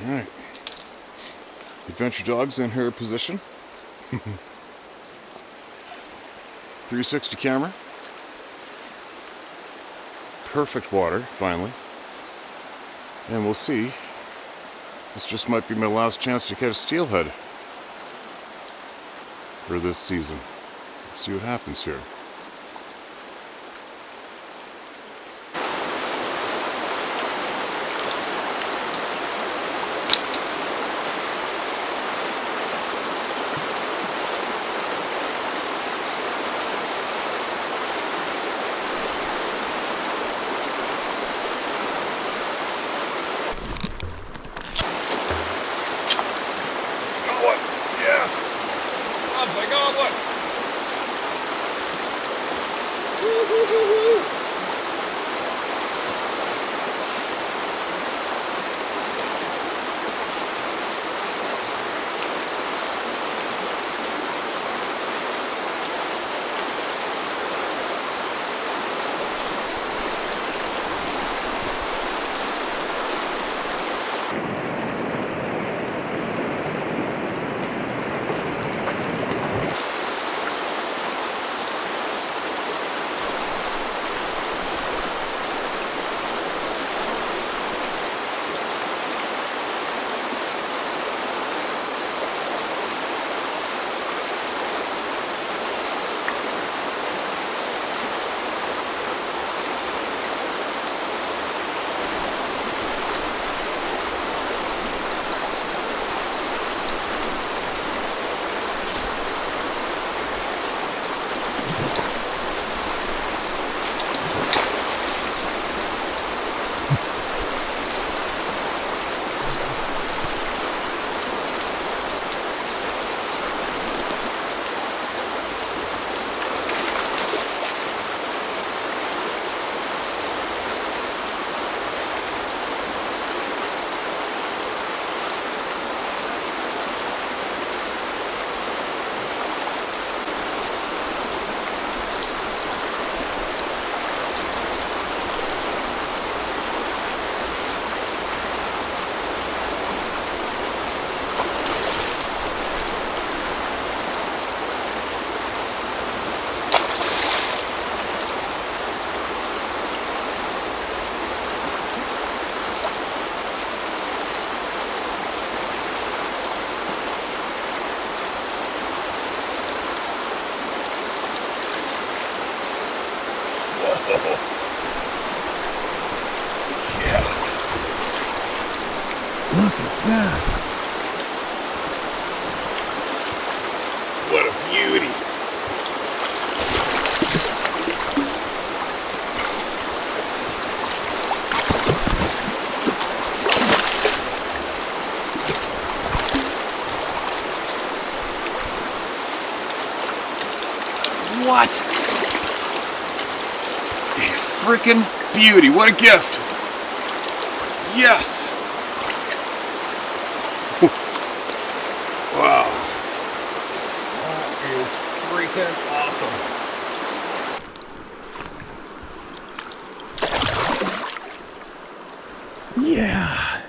Alright. Adventure dog's in her position. 360 camera. Perfect water, finally. And we'll see. This just might be my last chance to catch a steelhead for this season. Let's see what happens here. Yeah. Look at that. What a beauty. What? A freaking beauty. What a gift. Yes. Wow. That is freaking awesome. Yeah.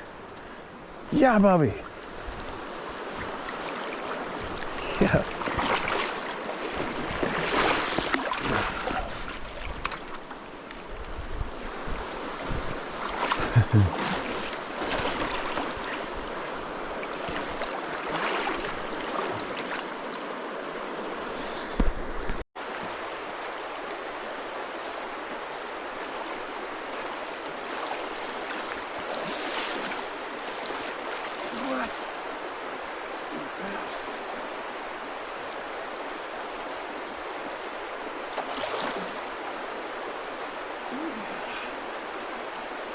Yeah, Bobby. Yes. What is that?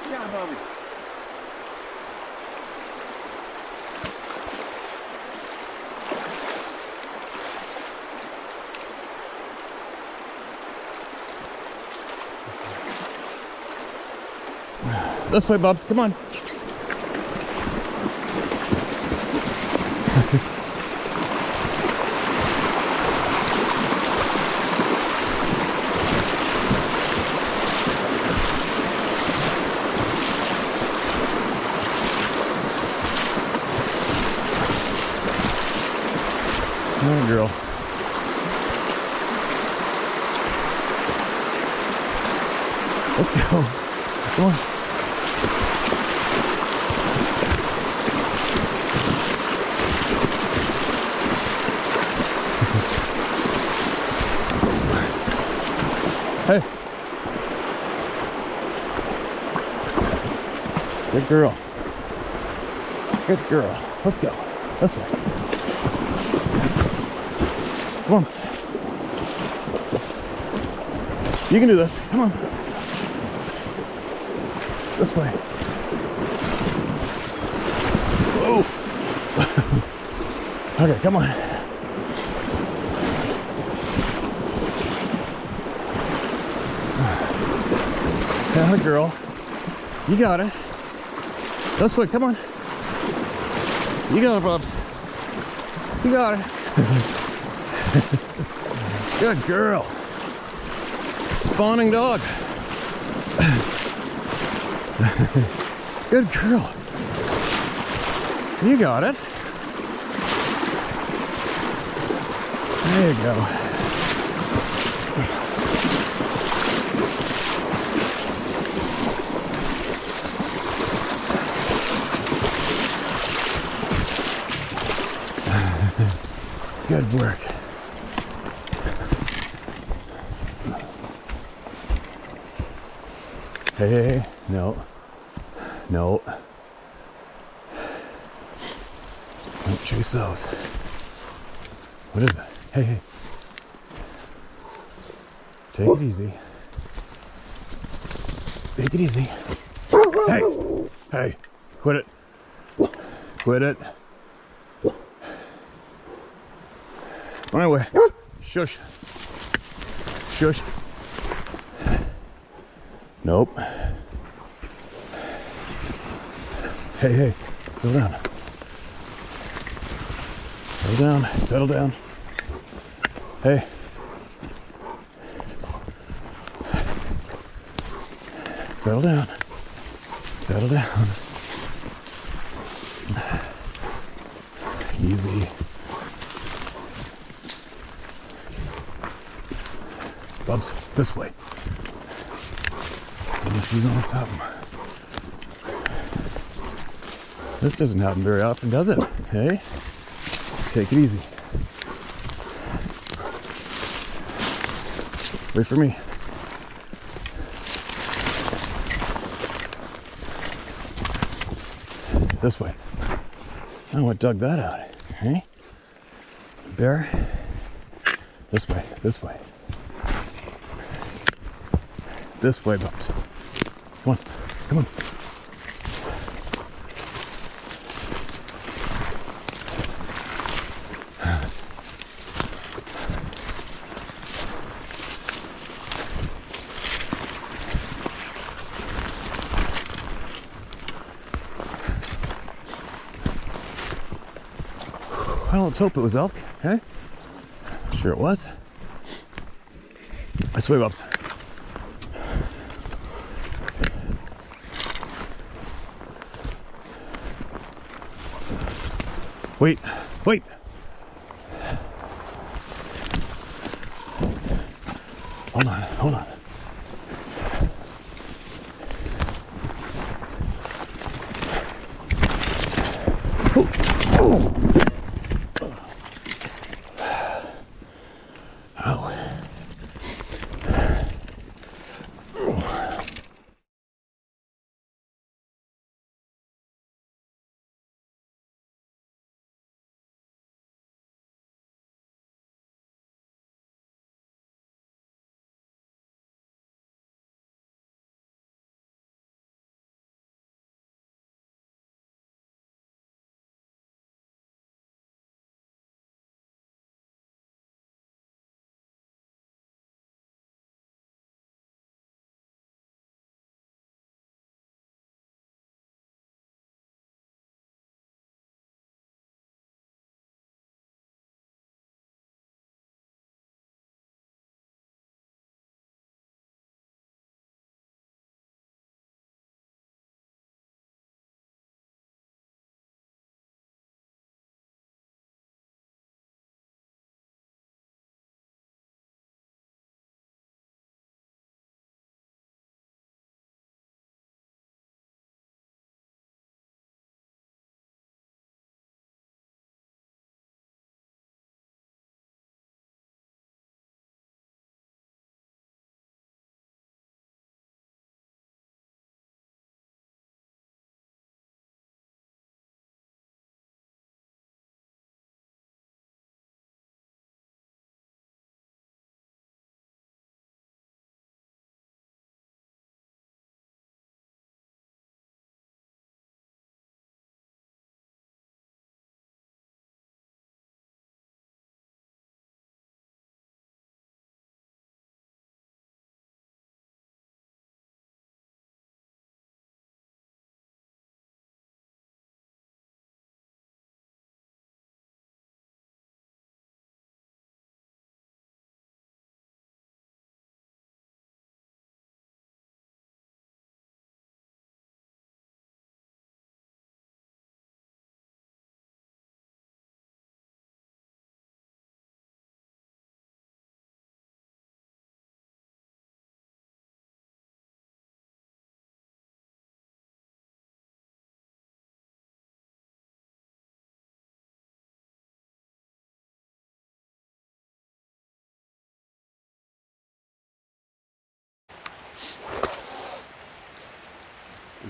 Yeah, Bobby. This way, Bubs. Come on. Oh, girl. Let's go. Come on. Hey. Good girl. Good girl. Let's go. This way. Come on. You can do this. Come on. This way. Whoa. Okay, come on. Yeah, girl. You got it. This way, come on. You got it, Bubs. You got it. Good girl. Spawning dog. Good girl. You got it. There you go. Good work. Hey, no. No. Don't chase those. What is it? Hey. Take it easy. Take it easy. Hey. Quit it. Quit it. My way. Shush. Shush. Nope. Hey. Settle down. Settle down. Settle down. Hey. Settle down. Settle down. Easy. Bubs, this way. She's on something. This doesn't happen very often, does it? Hey? Take it easy. Wait for me. This way. I don't know what dug that out. Hey? Bear? This way. This way. This way, Bubs. Come on. Come on. Well, let's hope it was elk, eh? Sure it was. This way, Bubs. Wait. Hold on.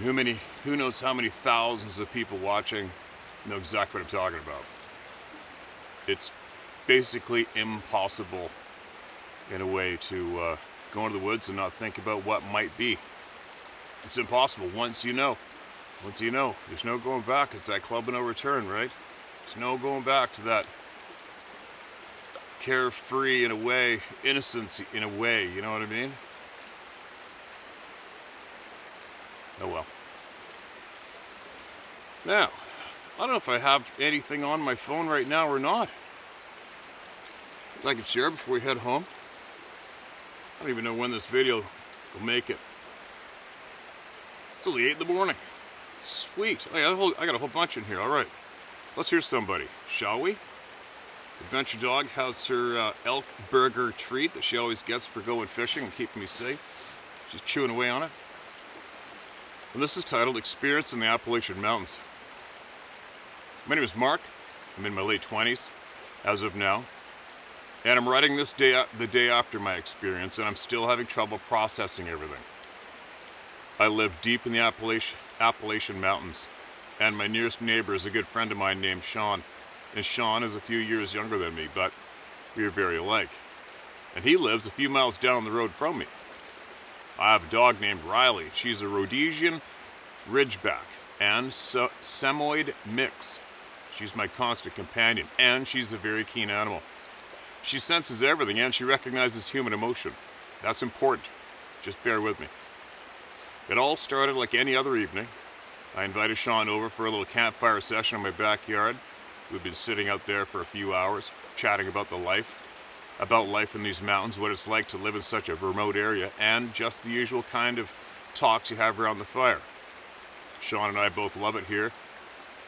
who knows how many thousands of people watching know exactly what I'm talking about. It's basically impossible in a way to go into the woods and not think about what might be. It's impossible. Once you know, there's no going back. It's that club of no return, right? There's no going back to that carefree in a way, innocence in a way, you know what I mean? Oh well. Now, I don't know if I have anything on my phone right now or not that I can share before we head home. I don't even know when this video will make it. It's only 8 in the morning. Sweet. I got a whole bunch in here. All right. Let's hear somebody, shall we? Adventure Dog has her elk burger treat that she always gets for going fishing and keeping me safe. She's chewing away on it. And this is titled Experience in the Appalachian Mountains. My name is Mark. I'm in my late 20s as of now. And I'm writing this the day after my experience, and I'm still having trouble processing everything. I live deep in the Appalachian Mountains, and my nearest neighbor is a good friend of mine named Sean. And Sean is a few years younger than me, but we are very alike. And he lives a few miles down the road from me. I have a dog named Riley. She's a Rhodesian Ridgeback and Samoyed mix. She's my constant companion, and she's a very keen animal. She senses everything, and she recognizes human emotion. That's important. Just bear with me. It all started like any other evening. I invited Sean over for a little campfire session in my backyard. We've been sitting out there for a few hours, chatting about life in these mountains, what it's like to live in such a remote area, and just the usual kind of talks you have around the fire. Sean and I both love it here.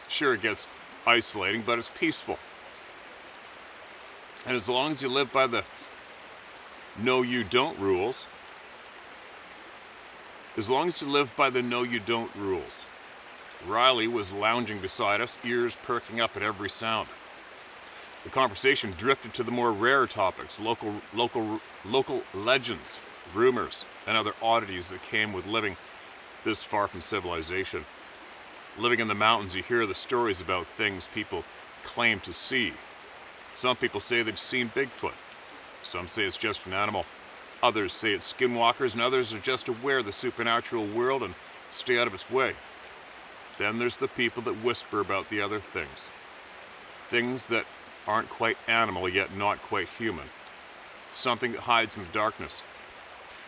Sure, it gets isolating, but it's peaceful. And as long as you live by the no you don't rules, Riley was lounging beside us, ears perking up at every sound. The conversation drifted to the more rare topics, local legends, rumors, and other oddities that came with living this far from civilization. Living in the mountains, you hear the stories about things people claim to see. Some people say they've seen Bigfoot. Some say it's just an animal. Others say it's skinwalkers, and others are just aware of the supernatural world and stay out of its way. Then there's the people that whisper about the other things. Things that aren't quite animal, yet not quite human. Something that hides in the darkness.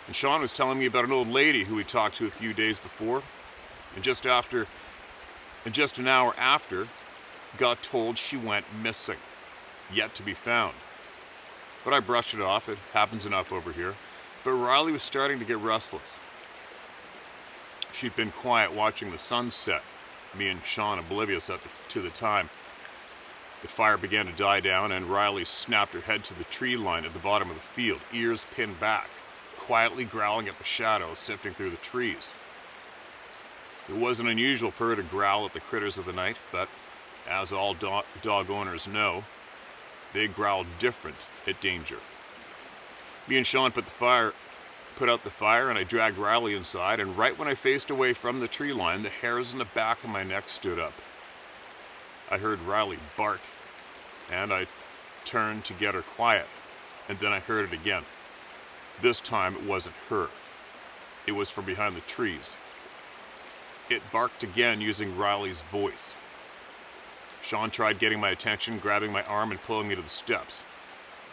And Sean was telling me about an old lady who he talked to a few days before, and just an hour after, got told she went missing, yet to be found. But I brushed it off. It happens enough over here. But Riley was starting to get restless. She'd been quiet watching the sunset, me and Sean oblivious to the time. The fire began to die down, and Riley snapped her head to the tree line at the bottom of the field, ears pinned back, quietly growling at the shadows sifting through the trees. It wasn't unusual for her to growl at the critters of the night, but as all dog owners know, they growl different at danger. Me and Sean put out the fire, and I dragged Riley inside, and right when I faced away from the tree line, the hairs on the back of my neck stood up. I heard Riley bark, and I turned to get her quiet, and then I heard it again. This time it wasn't her. It was from behind the trees. It barked again using Riley's voice. Sean tried getting my attention, grabbing my arm and pulling me to the steps.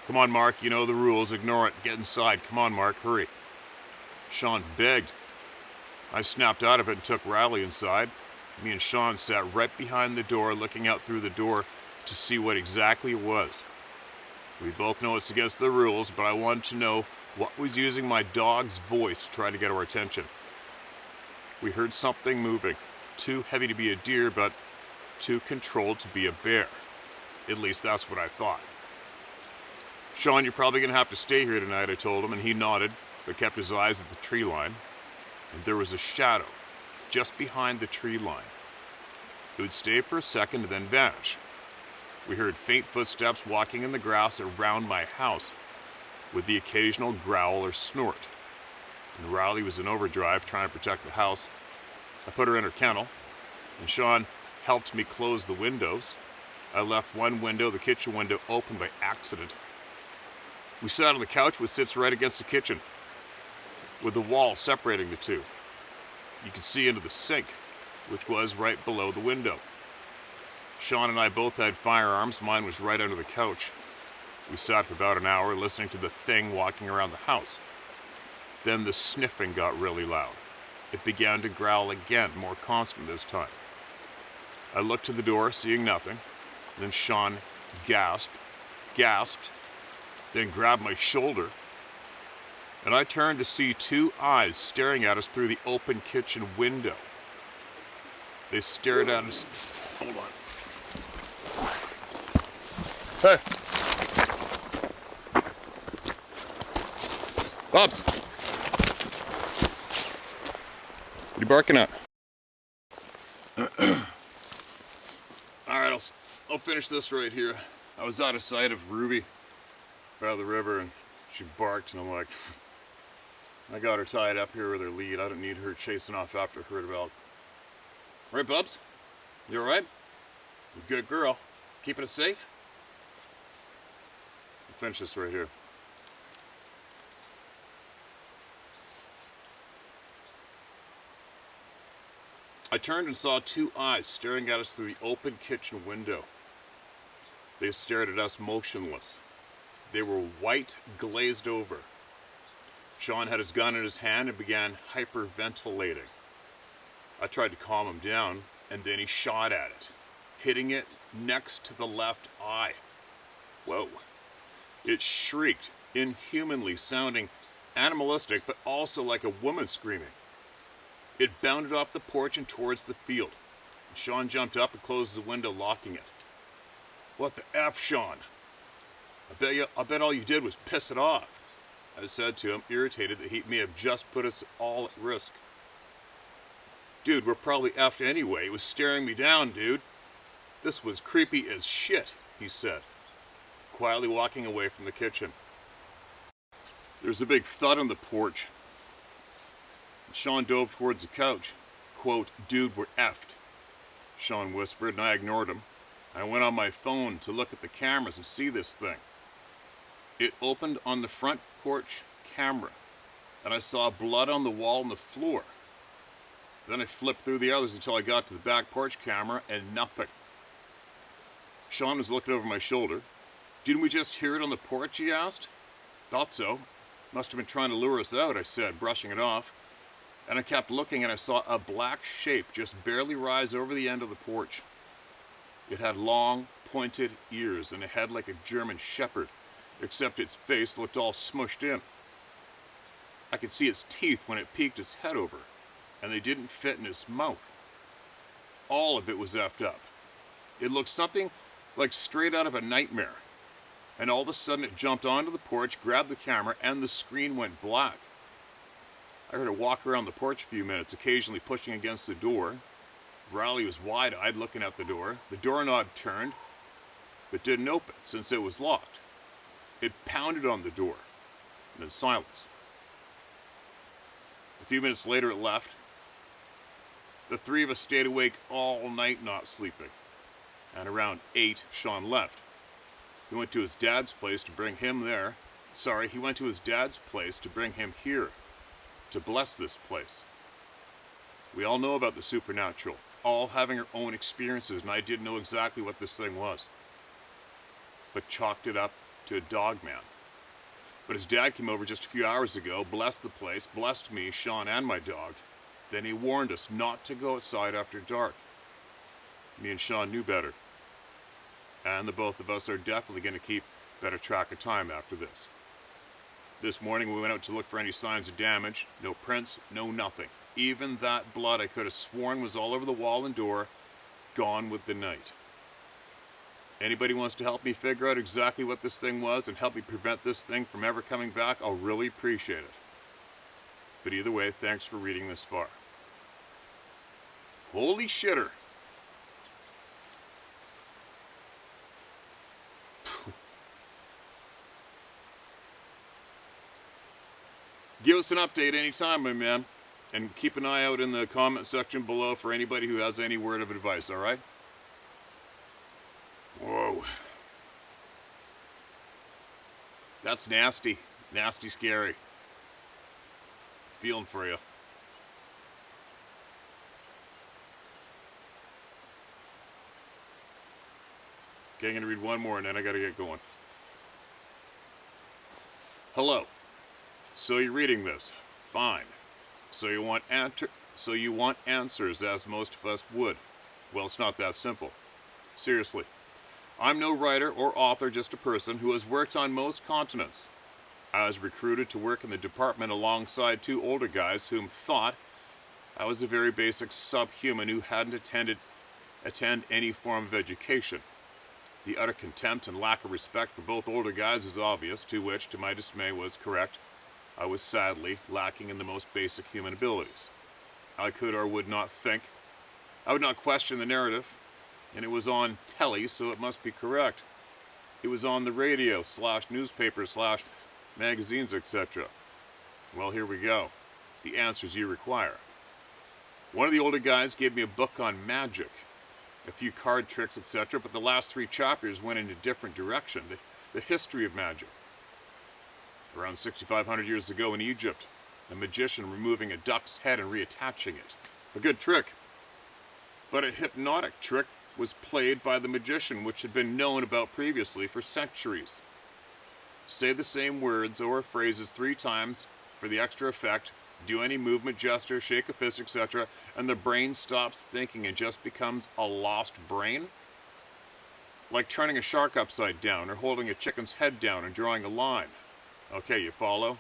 "Come on, Mark, you know the rules. Ignore it. Get inside. Come on, Mark, hurry." Sean begged. I snapped out of it and took Riley inside. Me and Sean sat right behind the door, looking out through the door to see what exactly it was. We both know it's against the rules, but I wanted to know what was using my dog's voice to try to get our attention. We heard something moving, too heavy to be a deer, but too controlled to be a bear. At least that's what I thought. "Sean, you're probably going to have to stay here tonight," I told him, and he nodded, but kept his eyes at the tree line. And there was a shadow just behind the tree line. It would stay for a second and then vanish. We heard faint footsteps walking in the grass around my house, with the occasional growl or snort. And Riley was in overdrive trying to protect the house, I put her in her kennel, and Sean helped me close the windows. I left one window, the kitchen window, open by accident. We sat on the couch, which sits right against the kitchen, with the wall separating the two. You could see into the sink, which was right below the window. Sean and I both had firearms. Mine was right under the couch. We sat for about an hour listening to the thing walking around the house. Then the sniffing got really loud. It began to growl again, more constant this time. I looked to the door, seeing nothing. Then Sean gasped, then grabbed my shoulder. And I turned to see two eyes staring at us through the open kitchen window. They stared at us. Hold on. Hey! Bobs! What are you barking at? Alright, I'll finish this right here. I was out of sight of Ruby by the river and she barked and I'm like, I got her tied up here with her lead. I don't need her chasing off after her dog. Right, Bubs? You alright? You good girl. Keeping it safe? I'll finish this right here. I turned and saw two eyes staring at us through the open kitchen window. They stared at us motionless. They were white, glazed over. Sean had his gun in his hand and began hyperventilating. I tried to calm him down, and then he shot at it, hitting it next to the left eye. Whoa. It shrieked, inhumanly sounding animalistic, but also like a woman screaming. It bounded off the porch and towards the field. Sean jumped up and closed the window, locking it. What the F, Sean? I bet all you did was piss it off, I said to him, irritated that he may have just put us all at risk. Dude, we're probably effed anyway. It was staring me down, dude. This was creepy as shit, he said, quietly walking away from the kitchen. There was a big thud on the porch. Sean dove towards the couch. Quote, dude, we're effed, Sean whispered, and I ignored him. I went on my phone to look at the cameras and see this thing. It opened on the front porch camera, and I saw blood on the wall and the floor. Then I flipped through the others until I got to the back porch camera, and nothing. Sean was looking over my shoulder. Didn't we just hear it on the porch, he asked. Thought so. Must have been trying to lure us out, I said, brushing it off. And I kept looking and I saw a black shape just barely rise over the end of the porch. It had long, pointed ears and a head like a German shepherd, except its face looked all smushed in. I could see its teeth when it peeked its head over, and they didn't fit in its mouth. All of it was effed up. It looked something like straight out of a nightmare. And all of a sudden it jumped onto the porch, grabbed the camera, and the screen went black. I heard it walk around the porch a few minutes, occasionally pushing against the door. Riley was wide-eyed looking at the door. The doorknob turned, but didn't open since it was locked. It pounded on the door, and then silence. A few minutes later it left. The three of us stayed awake all night not sleeping. And around 8, Sean left. He went to his dad's place to bring him there. He went to his dad's place to bring him here, to bless this place. We all know about the supernatural, all having our own experiences, and I didn't know exactly what this thing was, but chalked it up to a dog man. But his dad came over just a few hours ago, blessed the place, blessed me, Sean, and my dog. Then he warned us not to go outside after dark. Me and Sean knew better. And the both of us are definitely going to keep better track of time after this. This morning we went out to look for any signs of damage. No prints, no nothing. Even that blood I could have sworn was all over the wall and door, gone with the night. Anybody wants to help me figure out exactly what this thing was and help me prevent this thing from ever coming back, I'll really appreciate it. But either way, thanks for reading this far. Holy shitter! Give us an update anytime, my man. And keep an eye out in the comment section below for anybody who has any word of advice, all right? Whoa. That's nasty. Nasty scary. Feeling for you. Okay, I'm going to read one more and then I got to get going. Hello. So you're reading this. Fine. So you want answers, as most of us would. Well, it's not that simple. Seriously. I'm no writer or author, just a person who has worked on most continents. I was recruited to work in the department alongside two older guys whom thought I was a very basic subhuman who hadn't attend any form of education. The utter contempt and lack of respect for both older guys was obvious, to which, to my dismay, was correct. I was sadly lacking in the most basic human abilities. I could or would not think. I would not question the narrative, and it was on telly, so it must be correct. It was on the radio / newspapers / magazines, etc. Well, here we go. The answers you require. One of the older guys gave me a book on magic, a few card tricks, etc., but the last 3 chapters went in a different direction, the history of magic. Around 6,500 years ago in Egypt, a magician removing a duck's head and reattaching it. A good trick. But a hypnotic trick was played by the magician, which had been known about previously for centuries. Say the same words or phrases 3 times for the extra effect, do any movement, gesture, shake a fist, etc., and the brain stops thinking and just becomes a lost brain? Like turning a shark upside down or holding a chicken's head down and drawing a line. Okay, you follow?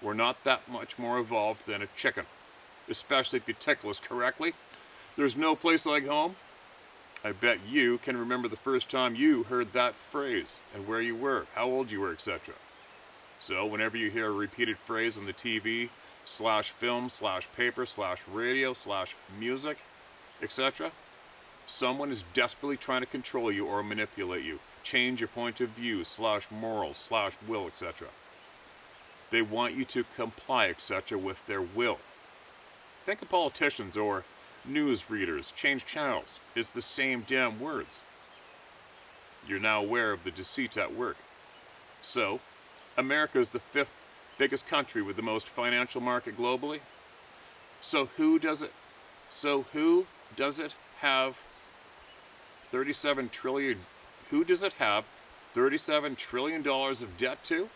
We're not that much more evolved than a chicken, especially if you tickle us correctly. There's no place like home. I bet you can remember the first time you heard that phrase and where you were, how old you were, etc. So whenever you hear a repeated phrase on the TV / film / paper / radio / music, etc., someone is desperately trying to control you or manipulate you, change your point of view / morals / will, etc. They want you to comply, etc., with their will. Think of politicians or news readers, change channels. It's the same damn words. You're now aware of the deceit at work. So, America is the 5th biggest country with the most financial market globally. So who does it have 37 trillion? Who does it have $37 trillion of debt to?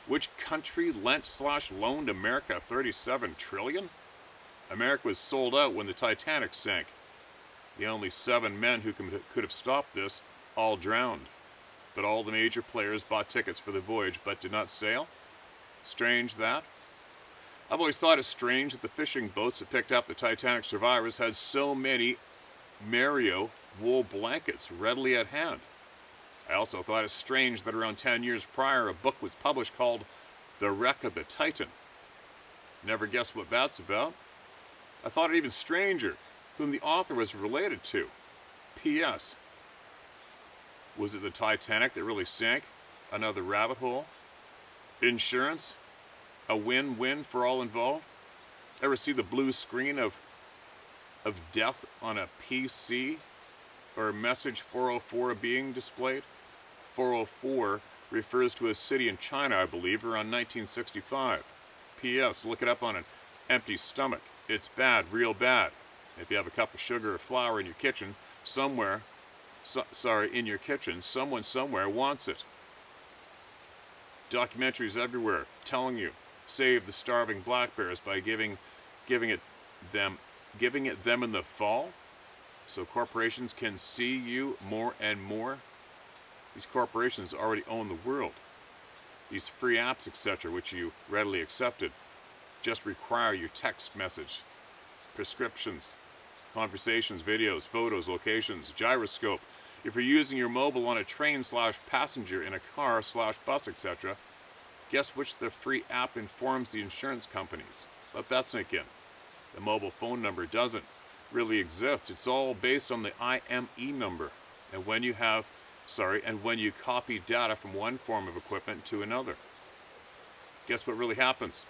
Which country lent / loaned America $37 trillion? America was sold out when the Titanic sank. The only 7 men who could have stopped this all drowned. But all the major players bought tickets for the voyage but did not sail. Strange that. I've always thought it strange that the fishing boats that picked up the Titanic survivors had so many Mario wool blankets readily at hand. I also thought it strange that around 10 years prior a book was published called The Wreck of the Titan. Never guessed what that's about. I thought it even stranger whom the author was related to. P.S. Was it the Titanic that really sank? Another rabbit hole? Insurance? A win-win for all involved? Ever see the blue screen of death on a PC? Or a message 404 being displayed? 404 refers to a city in China, I believe, around 1965. P.S. Look it up on an empty stomach. It's bad, real bad. If you have a cup of sugar or flour in your kitchen, someone somewhere wants it. Documentaries everywhere telling you, save the starving black bears by giving it them in the fall, so corporations can see you more and more. These corporations already own the world. These free apps, etc., which you readily accepted, just require your text message, prescriptions, conversations, videos, photos, locations, gyroscope. If you're using your mobile on a train / passenger in a car / bus, etc., guess which the free app informs the insurance companies? Let that sink in. The mobile phone number doesn't really exist. It's all based on the IME number. And when you copy data from one form of equipment to another. Guess what really happens?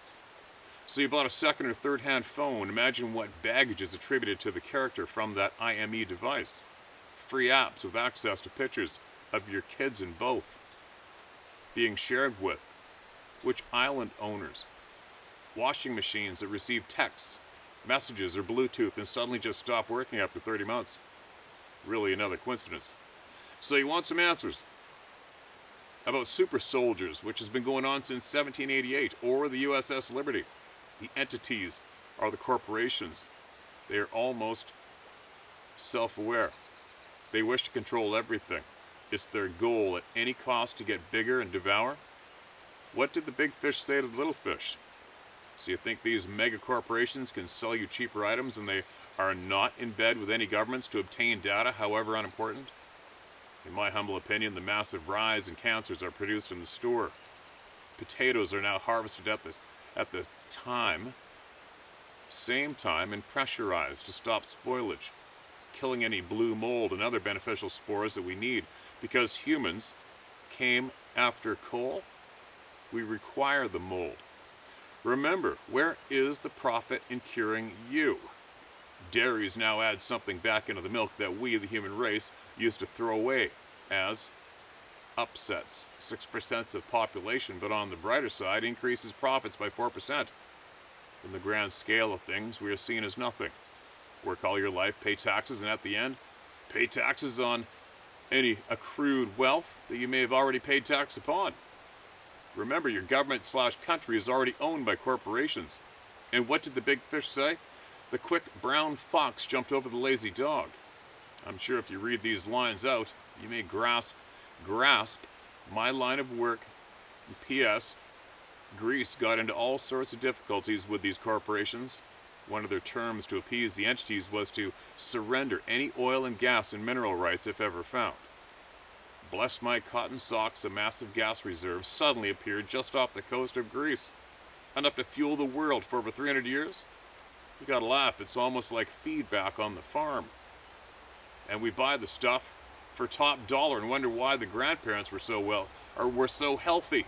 So you bought a second or third hand phone. Imagine what baggage is attributed to the character from that IME device. Free apps with access to pictures of your kids in both. Being shared with. Which island owners? Washing machines that receive texts, messages, or Bluetooth and suddenly just stop working after 30 months. Really another coincidence. So you want some answers about super soldiers, which has been going on since 1788, or the USS Liberty. The entities are the corporations. They are almost self-aware. They wish to control everything. It's their goal at any cost to get bigger and devour. What did the big fish say to the little fish? So you think these mega corporations can sell you cheaper items and they are not in bed with any governments to obtain data, however unimportant? In my humble opinion, the massive rise in cancers are produced in the store. Potatoes are now harvested at the same time and pressurized to stop spoilage, killing any blue mold and other beneficial spores that we need. Because humans came after coal, we require the mold. Remember, where is the profit in curing you? Dairies now add something back into the milk that we, the human race, used to throw away as upsets 6% of population, but on the brighter side, increases profits by 4%. In the grand scale of things, we are seen as nothing. Work all your life, pay taxes, and at the end, pay taxes on any accrued wealth that you may have already paid tax upon. Remember, your government/country is already owned by corporations. And what did the big fish say? The quick brown fox jumped over the lazy dog. I'm sure if you read these lines out, you may grasp my line of work. P.S. Greece got into all sorts of difficulties with these corporations. One of their terms to appease the entities was to surrender any oil and gas and mineral rights if ever found. Bless my cotton socks, a massive gas reserve suddenly appeared just off the coast of Greece. Enough to fuel the world for over 300 years? You gotta laugh, it's almost like feedback on the farm. And we buy the stuff for top dollar and wonder why the grandparents were so healthy.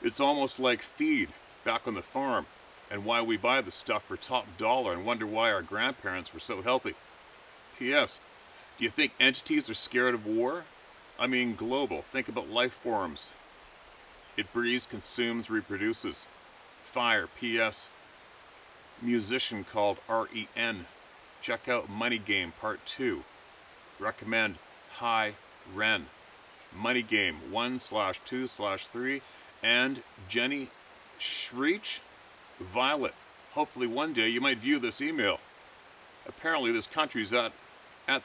It's almost like feed back on the farm and why we buy the stuff for top dollar and wonder why our grandparents were so healthy. P.S. Do you think entities are scared of war? I mean global. Think about life forms. It breathes, consumes, reproduces. Fire. P.S. Musician called R.E.N. Check out Money Game Part 2. Recommend High Ren. Money Game 1/2/3 and Jenny Shreech Violet. Hopefully one day you might view this email. Apparently this country's at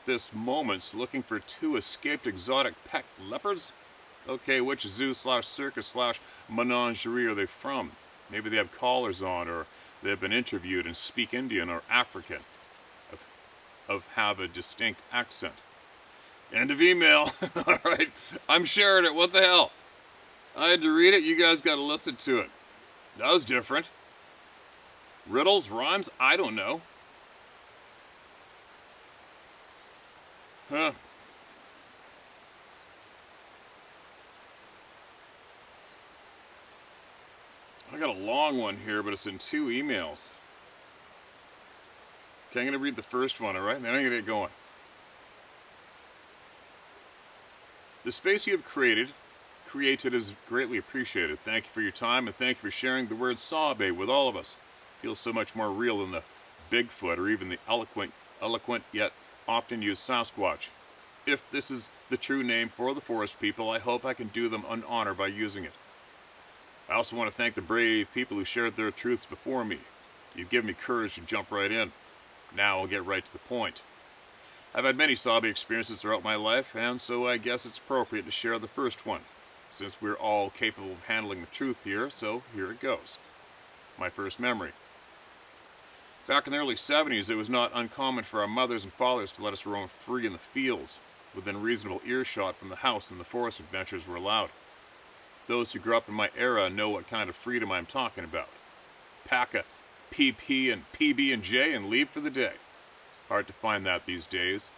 this moment looking for 2 escaped exotic pet leopards. Okay, which zoo/circus/menagerie are they from? Maybe they have collars on, or they've been interviewed and speak Indian or African, have a distinct accent. End of email. All right, I'm sharing it. What the hell? I had to read it. You guys got to listen to it. That was different. Riddles, rhymes, I don't know. Huh. I got a long one here, but it's in 2 emails. Okay, I'm going to read the first one, all right? And then I'm going to get going. The space you have created is greatly appreciated. Thank you for your time, and thank you for sharing the word Sabe with all of us. It feels so much more real than the Bigfoot or even the eloquent yet often used Sasquatch. If this is the true name for the forest people, I hope I can do them an honor by using it. I also want to thank the brave people who shared their truths before me. You've given me courage to jump right in. Now I'll get right to the point. I've had many Sabe experiences throughout my life, and so I guess it's appropriate to share the first one, since we're all capable of handling the truth here, so here it goes. My first memory. Back in the early 70s, it was not uncommon for our mothers and fathers to let us roam free in the fields, within reasonable earshot from the house, and the forest adventures were allowed. Those who grew up in my era know what kind of freedom I'm talking about. Pack a PP and PB&J and leave for the day. Hard to find that these days,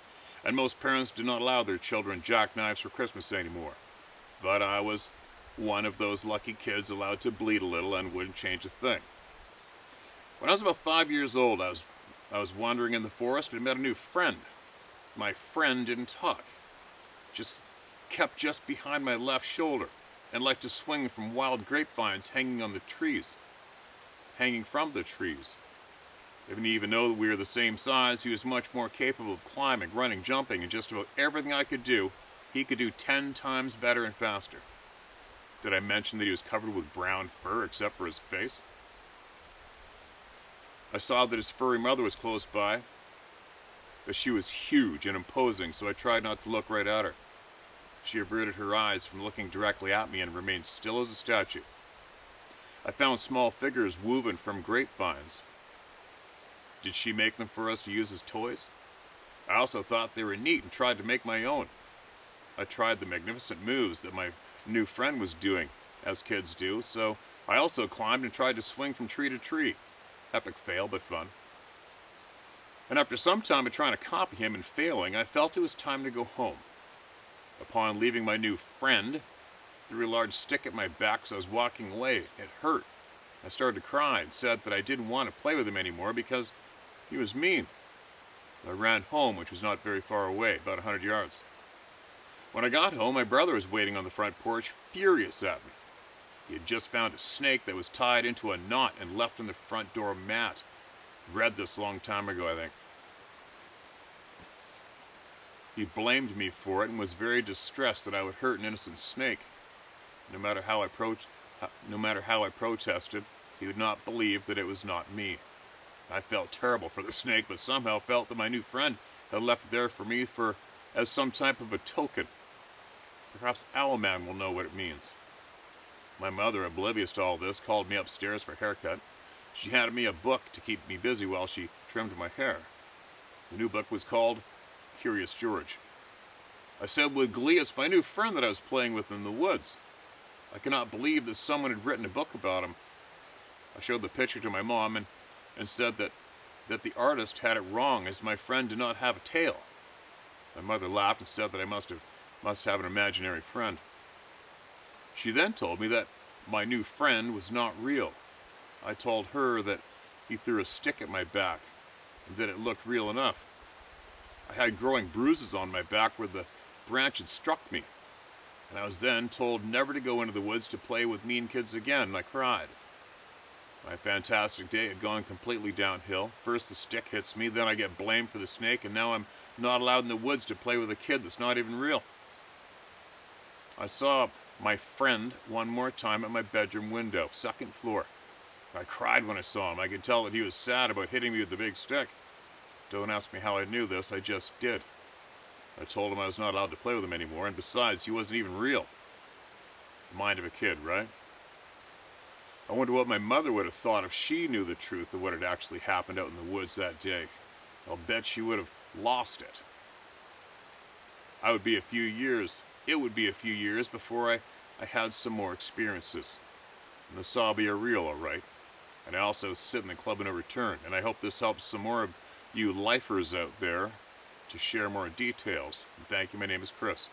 and most parents do not allow their children jackknives for Christmas anymore. But I was one of those lucky kids allowed to bleed a little and wouldn't change a thing. When I was about 5 years old, I was wandering in the forest and met a new friend. My friend didn't talk, just kept just behind my left shoulder and liked to swing from wild grapevines hanging from the trees. Even though we were the same size, he was much more capable of climbing, running, jumping, and just about everything I could do, he could do 10 times better and faster. Did I mention that he was covered with brown fur except for his face? I saw that his furry mother was close by, but she was huge and imposing, so I tried not to look right at her. She averted her eyes from looking directly at me and remained still as a statue. I found small figures woven from grapevines. Did she make them for us to use as toys? I also thought they were neat and tried to make my own. I tried the magnificent moves that my new friend was doing, as kids do, so I also climbed and tried to swing from tree to tree. Epic fail, but fun. And after some time of trying to copy him and failing, I felt it was time to go home. Upon leaving my new friend, threw a large stick at my back as I was walking away. It hurt. I started to cry and said that I didn't want to play with him anymore because he was mean. I ran home, which was not very far away, about 100 yards. When I got home, my brother was waiting on the front porch, furious at me. He had just found a snake that was tied into a knot and left on the front door mat. Read this a long time ago, I think. He blamed me for it and was very distressed that I would hurt an innocent snake. No matter how I protested, he would not believe that it was not me. I felt terrible for the snake, but somehow felt that my new friend had left it there for me as some type of a token. Perhaps Owlman will know what it means. My mother, oblivious to all this, called me upstairs for a haircut. She handed me a book to keep me busy while she trimmed my hair. The new book was called Curious George. I said with glee, it's my new friend that I was playing with in the woods. I cannot believe that someone had written a book about him. I showed the picture to my mom and said that the artist had it wrong, as my friend did not have a tail. My mother laughed and said that I must have an imaginary friend. She then told me that my new friend was not real. I told her that he threw a stick at my back and that it looked real enough. I had growing bruises on my back where the branch had struck me, and I was then told never to go into the woods to play with mean kids again, and I cried. My fantastic day had gone completely downhill. First the stick hits me, then I get blamed for the snake, and now I'm not allowed in the woods to play with a kid that's not even real. I saw my friend one more time at my bedroom window, second floor. I cried when I saw him. I could tell that he was sad about hitting me with the big stick. Don't ask me how I knew this, I just did. I told him I was not allowed to play with him anymore, and besides, he wasn't even real. The mind of a kid, right? I wonder what my mother would have thought if she knew the truth of what had actually happened out in the woods that day. I'll bet she would have lost it. It would be a few years before I had some more experiences. And the Sabi are real, alright. And I also sit in the club in a return, and I hope this helps some more of you lifers out there to share more details. And thank you, my name is Chris.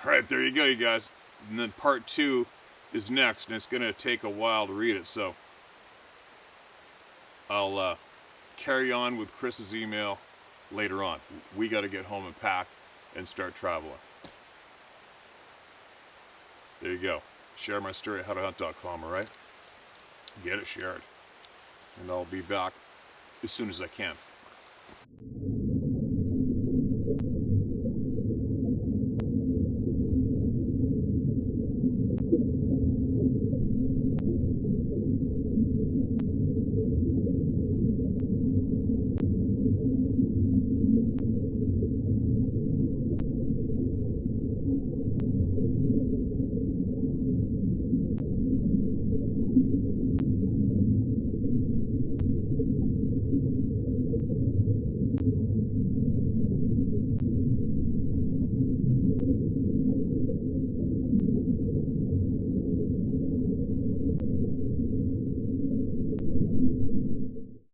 Alright, there you go, you guys. And then part 2 is next, and it's going to take a while to read it, so I'll carry on with Chris's email later on. We got to get home and pack and start traveling. There you go. Share my story at howtohunt.com, alright? Get it shared. And I'll be back as soon as I can.